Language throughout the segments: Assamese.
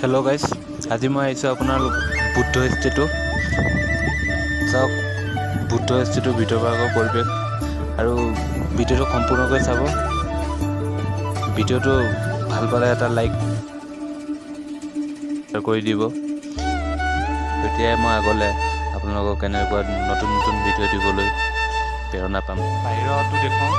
হেল্ল' গাইজ, আজি মই আহিছোঁ আপোনাৰ বুদ্ধ ষ্টেটো চাওক। বুদ্ধ ষ্টেটোৰ ভিতৰভাগৰ পৰিৱেশ আৰু ভিডিঅ'টো সম্পূৰ্ণকৈ চাব। ভিডিঅ'টো ভাল পালে এটা লাইক কৰি দিব, তেতিয়াই মই আগলৈ আপোনালোকক এনেকুৱা নতুন নতুন ভিডিঅ' দিবলৈ প্ৰেৰণা পাম। বাহিৰতো দেখুৱাওঁ।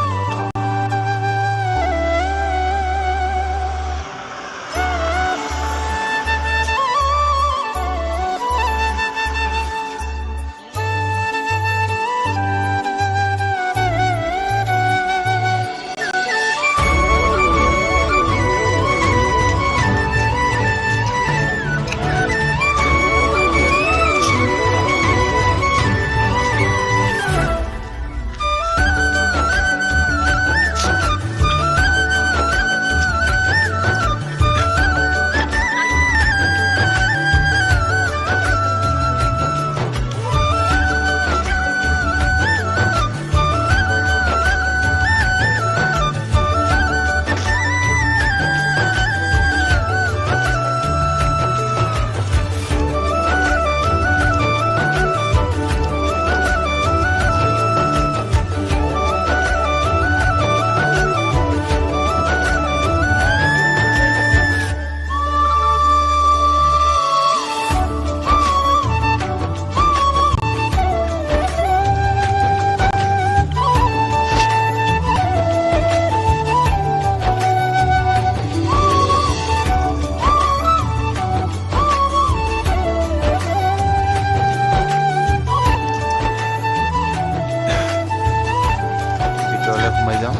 ভিতৰলৈ সোমাই যাওঁ।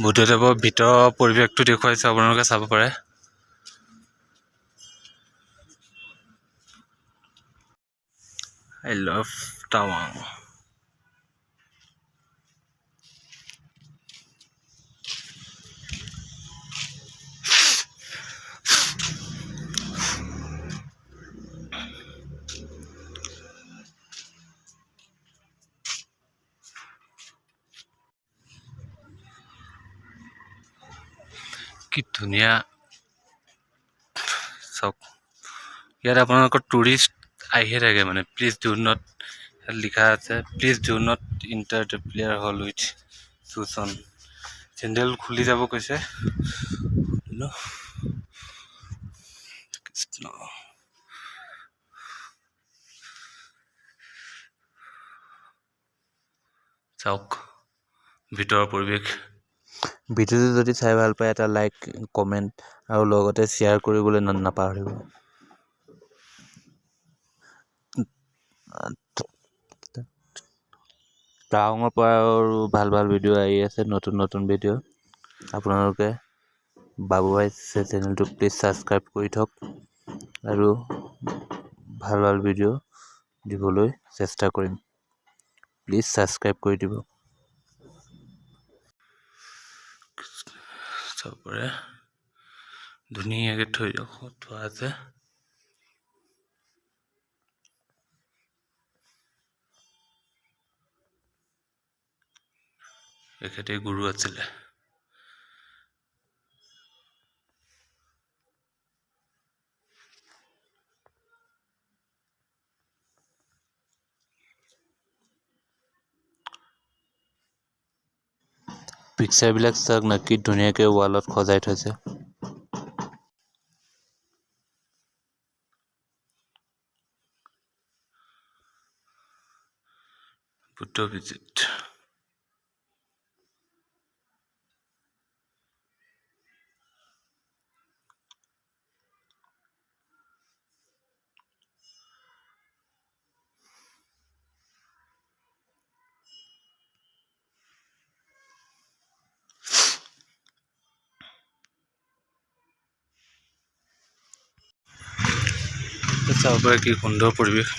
বুদ্ধদেৱৰ ভিতৰৰ পৰিৱেশটো দেখুৱাইছোঁ, আপোনালোকে চাব পাৰে। I love টাৱাং। কি ধুনীয়া চাওক। ইয়াত আপোনালোকৰ টুৰিষ্ট আহিয়ে থাকে, মানে প্লিজ ডু নট লিখা আছে, please do not enter the player hall with শ্বুজ অন। চেণ্ডেল খুলি যাব কৈছে। চাওক ভিতৰৰ পৰিৱেশ। ভিডিঅ'টো যদি চাই ভাল পায় এটা লাইক, কমেণ্ট আৰু লগতে শ্বেয়াৰ কৰিবলৈ নাপাহৰিব। টাৱাঙৰ পৰা আৰু ভাল ভাল ভিডিঅ' আহি আছে, নতুন নতুন ভিডিঅ'। আপোনালোকে বাবুভাই চেনেলটো প্লিজ ছাবস্ক্ৰাইব কৰি থওক আৰু ভাল ভাল ভিডিঅ' দিবলৈ চেষ্টা কৰিম। প্লিজ ছাবস্ক্ৰাইব কৰি দিব। চবৰে ধুনীয়াকৈ থোৱা আছে। এখেতে গুৰু আছিলে। পিকচাৰবিলাক চাওক না কি ধুনীয়াকৈ ৱালত সজাই থৈছে। বুদ্ধ ভিজিট চাব পাৰে কি সুন্দৰ পৰিৱেশ।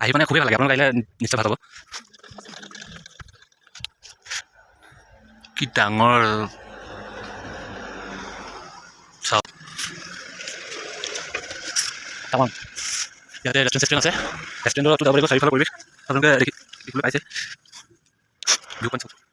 আহি মানে খুবেই ভাল লাগে, আপোনালোক আহিলে নিশ্চয় ভাল হ'ব। কি ডাঙৰ চাওক, তামাম ইয়াতে ৰেষ্টুৰেণ্ট আছে। ৰেষ্টুৰেণ্টত যাব লাগিব, চাৰিওফালৰ পৰিৱেশ আপোনালোকে দেখিবলৈ পাইছে। ভিউ পইণ্ট চাওক।